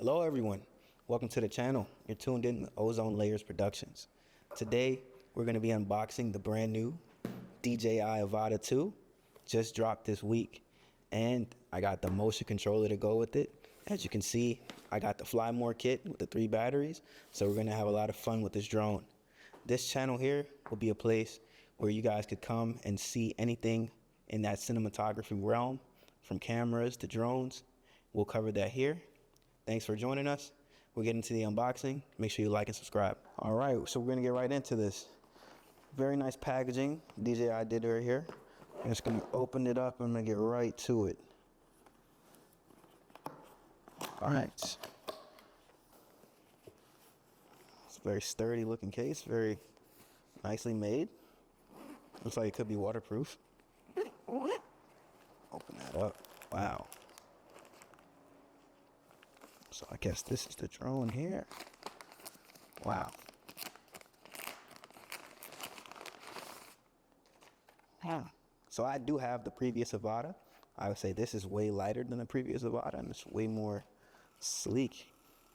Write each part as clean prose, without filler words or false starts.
Hello everyone, welcome to the channel. You're tuned in to Ozone Layers Productions. Today we're going to be unboxing the brand new DJI Avata 2, just dropped this week, and I got the motion controller to go with it. As you can see, I got the Fly More kit with the 3 batteries, so we're going to have a lot of fun with this drone. This channel here will be a place where you guys could come and see anything in that cinematography realm, from cameras to drones. We'll cover that here. Thanks for joining us. We'll get into the unboxing. Make sure you like and subscribe. All right, so we're gonna get right into this. Very nice packaging DJI did right here. I'm just gonna open it up and I'm gonna get right to it. All right. It's a very sturdy looking case, very nicely made. Looks like it could be waterproof. Open that up. Wow. So I guess this is the drone here. Wow. So I do have the previous Avata. I would say this is way lighter than the previous Avata, and it's way more sleek.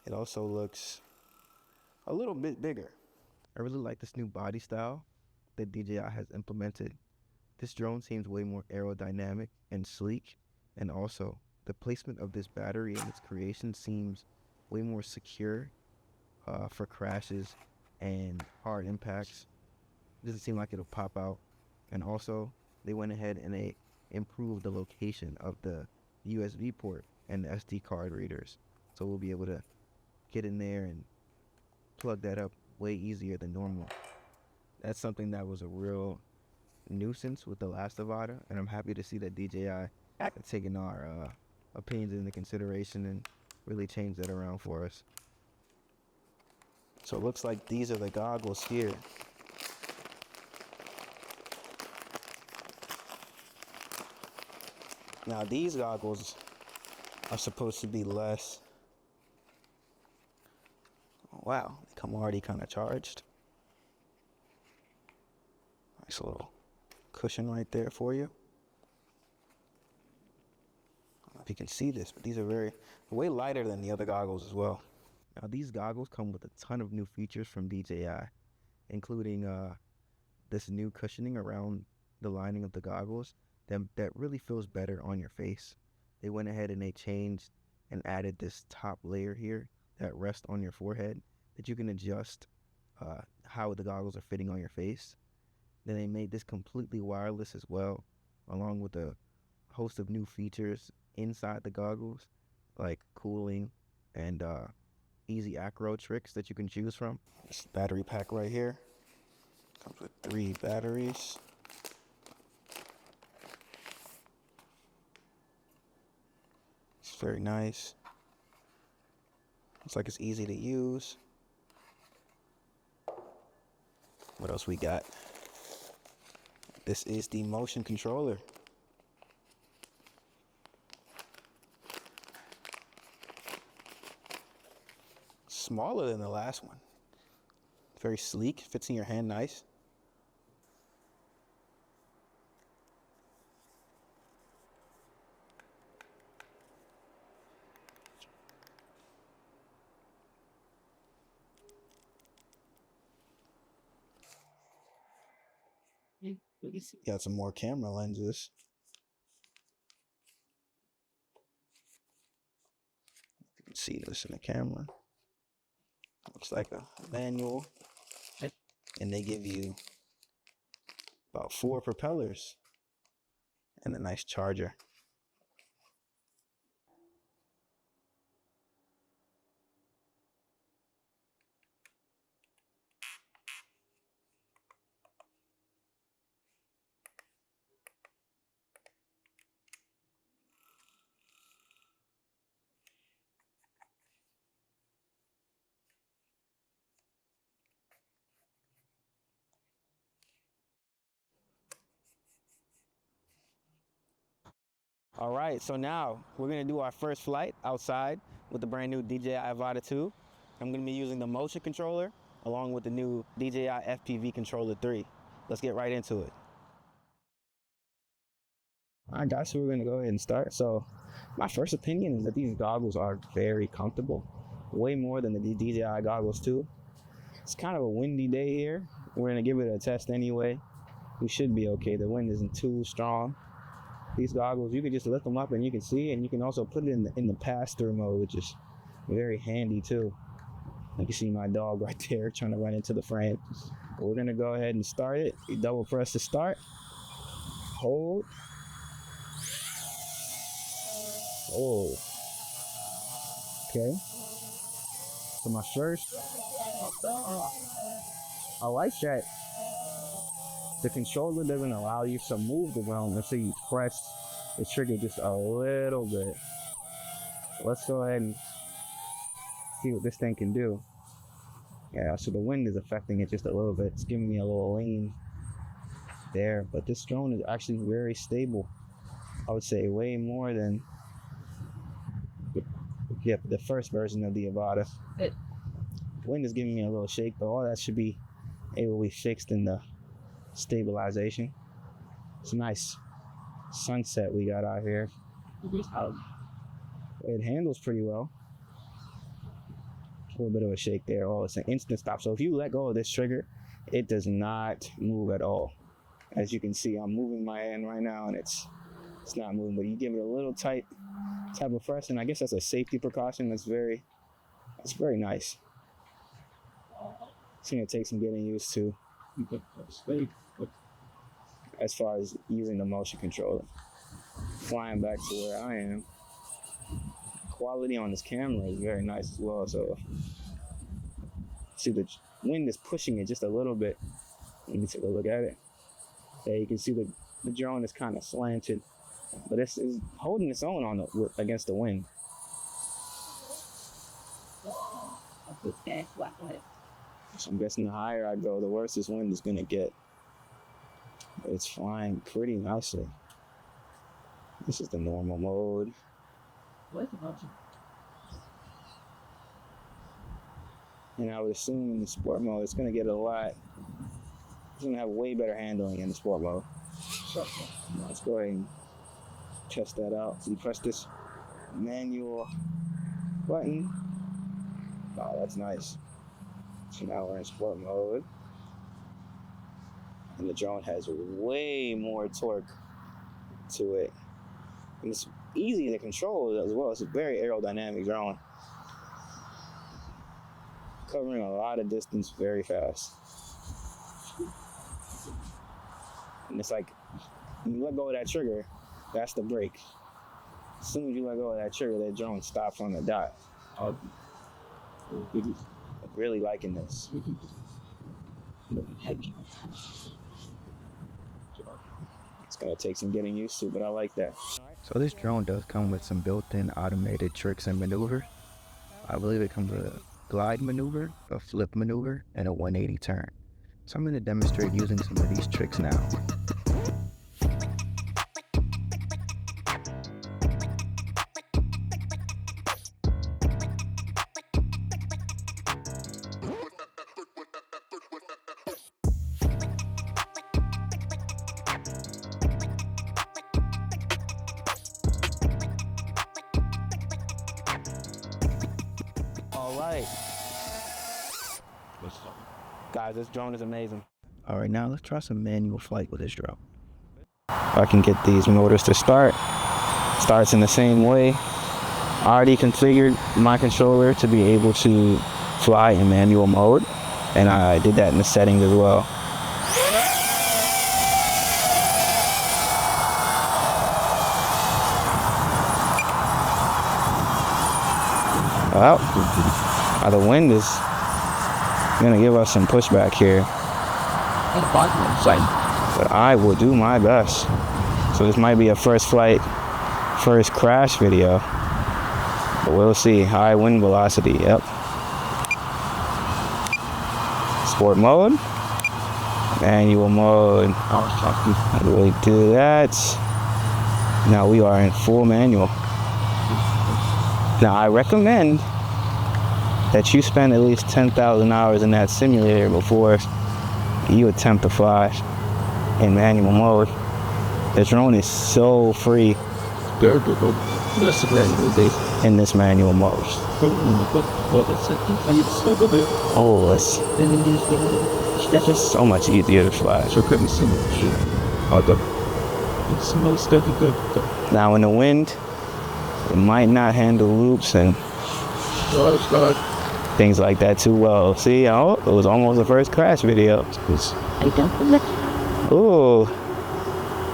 It also looks a little bit bigger. I really like this new body style that DJI has implemented. This drone seems way more aerodynamic and sleek, and also the placement of this battery and its creation seems way more secure for crashes and hard impacts. It doesn't seem like it'll pop out. And also, they went ahead and they improved the location of the USB port and the SD card readers. So we'll be able to get in there and plug that up way easier than normal. That's something that was a real nuisance with the last Avata, and I'm happy to see that DJI taking our opinions into consideration and really change that around for us. So it looks like these are the goggles here. Now these goggles are supposed to be less. Oh, wow, they come already kind of charged. Nice little cushion right there for you. I don't know if you can see this, but these are way lighter than the other goggles as well. Now these goggles come with a ton of new features from DJI, including this new cushioning around the lining of the goggles that really feels better on your face. They went ahead and they changed and added this top layer here that rests on your forehead that you can adjust how the goggles are fitting on your face. Then they made this completely wireless as well, along with a host of new features inside the goggles, like cooling and easy acro tricks that you can choose from. This battery pack right here comes with 3 batteries. It's very nice. Looks like it's easy to use. What else we got? This is the motion controller. Smaller than the last one. Very sleek, fits in your hand nice. Got some more camera lenses. You can see this in the camera. Looks like a manual. And they give you about 4 propellers and a nice charger. All right, so now we're gonna do our first flight outside with the brand new DJI Avata 2. I'm gonna be using the motion controller along with the new DJI FPV controller 3. Let's get right into it. All right guys, so we're gonna go ahead and start. So My first opinion is that these goggles are very comfortable, way more than the DJI goggles too. It's kind of a windy day here. We're gonna give it a test anyway. We should be okay. The wind isn't too strong. These goggles, you can just lift them up and you can see, and you can also put it in the pass-through mode, which is very handy too. You can see my dog right there trying to run into the frame. But we're gonna go ahead and start it. You double press to start. Hold. Oh. Okay. So my first, I like that the controller doesn't allow you to move the drone until you press the trigger just a little bit. Let's go ahead and see what this thing can do. Yeah, so the wind is affecting it just a little bit. It's giving me a little lean there, but this drone is actually very stable. I would say way more than the first version of the Avata. Wind is giving me a little shake, but all that should be able to be fixed in the stabilization. It's a nice sunset we got out here. It handles pretty well. A little bit of a shake there. Oh, it's an instant stop. So if you let go of this trigger, it does not move at all. As you can see, I'm moving my hand right now and it's not moving, but you give it a little tight type of press, and I guess that's a safety precaution. That's very nice. It's gonna take some getting used to as far as using the motion controller. Flying back to where I am, quality on this camera is very nice as well. So see, the wind is pushing it just a little bit. Let me take a look at it. There you can see the drone is kind of slanted, but it's holding its own against the wind. So I'm guessing the higher I go, the worse this wind is gonna get. But it's flying pretty nicely. This is the normal mode. And I would assume in the sport mode, it's gonna get it's gonna have way better handling in the sport mode. Let's go ahead and test that out. So you press this manual button. Oh, that's nice. So now we're in sport mode. And the drone has way more torque to it. And it's easy to control as well. It's a very aerodynamic drone. Covering a lot of distance very fast. And it's like, when you let go of that trigger, that's the brake. As soon as you let go of that trigger, that drone stops on the dot. I'm really liking this. It's gonna take some getting used to, but I like that. So this drone does come with some built-in automated tricks and maneuvers. I believe it comes with a glide maneuver, a flip maneuver, and a 180 turn. So I'm going to demonstrate using some of these tricks now. All right. Guys, this drone is amazing. All right, now let's try some manual flight with this drone. I can get these motors to start. Starts in the same way. I already configured my controller to be able to fly in manual mode, and I did that in the settings as well. Well, the wind is gonna give us some pushback here, but I will do my best. So this might be a first flight, first crash video, but we'll see. High wind velocity, yep. Sport mode, manual mode. How do we do that? Now we are in full manual. Now I recommend that you spend at least 10,000 hours in that simulator before you attempt to fly in manual mode. The drone is so free. in this manual mode. Oh, it's just so much easier to fly. Now in the wind, it might not handle loops and things like that too well. See, oh, it was almost the first crash video. Ooh,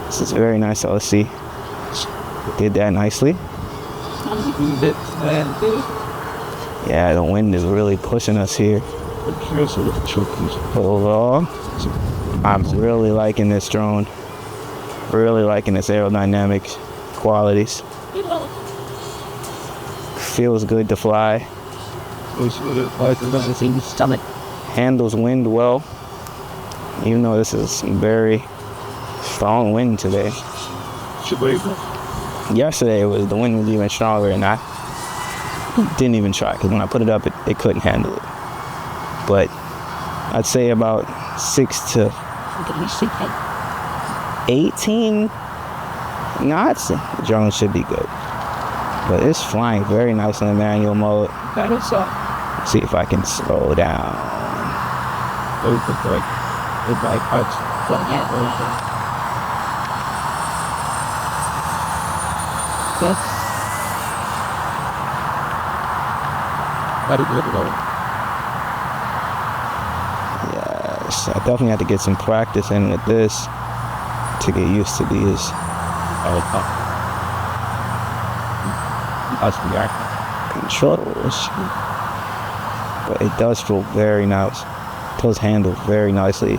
this is very nice. So let's see. Did that nicely. Yeah, the wind is really pushing us here. But overall, I'm really liking this drone. Really liking its aerodynamic qualities. Feels good to fly. Handles wind well. Even though this is some very strong wind today. Yesterday the wind was even stronger, and I didn't even try because when I put it up, it couldn't handle it. But I'd say about 6 to 18 knots, the drone should be good. But it's flying very nice in the manual mode. Let's see if I can slow down. Yes, I definitely have to get some practice in with this to get used to these controls. But it does feel very nice. It does handle very nicely,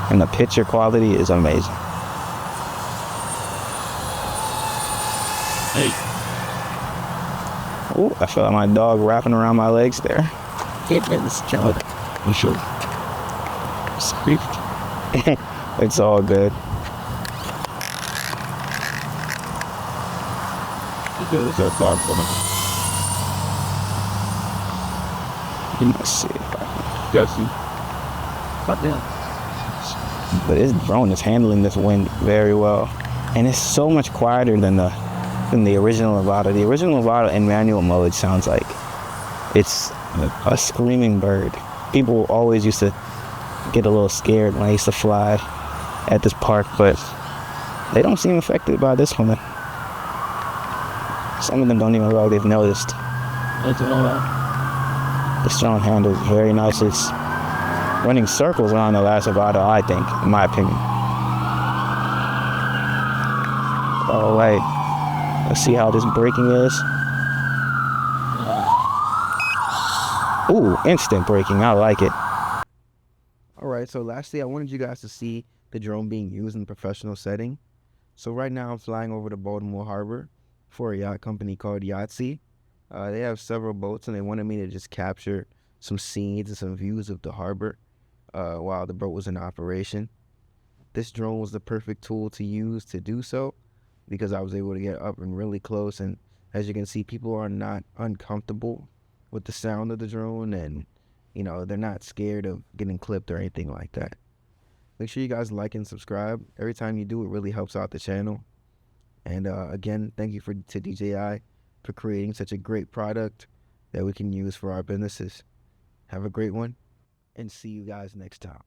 and the picture quality is amazing. Oh, I feel like my dog wrapping around my legs there. It's all good. Let's see if I can. But this drone is handling this wind very well, and it's so much quieter than the original Avata. The original Avata in manual mode sounds like it's a screaming bird. People always used to get a little scared when I used to fly at this park, but they don't seem affected by this one. Some of them don't even look like they've noticed. This drone handles very nicely. It's running circles around the last Avata, I think, in my opinion. All right, let's see how this braking is. Ooh, instant braking, I like it. All right, so lastly, I wanted you guys to see the drone being used in a professional setting. So right now I'm flying over the Baltimore Harbor for a yacht company called Yachtsy. They have several boats, and they wanted me to just capture some scenes and some views of the harbor while the boat was in operation. This drone was the perfect tool to use to do so because I was able to get up and really close, and as you can see, people are not uncomfortable with the sound of the drone, and you know, they're not scared of getting clipped or anything like that. Make sure you guys like and subscribe. Every time you do, it really helps out the channel. And again, thank you to DJI for creating such a great product that we can use for our businesses. Have a great one, and see you guys next time.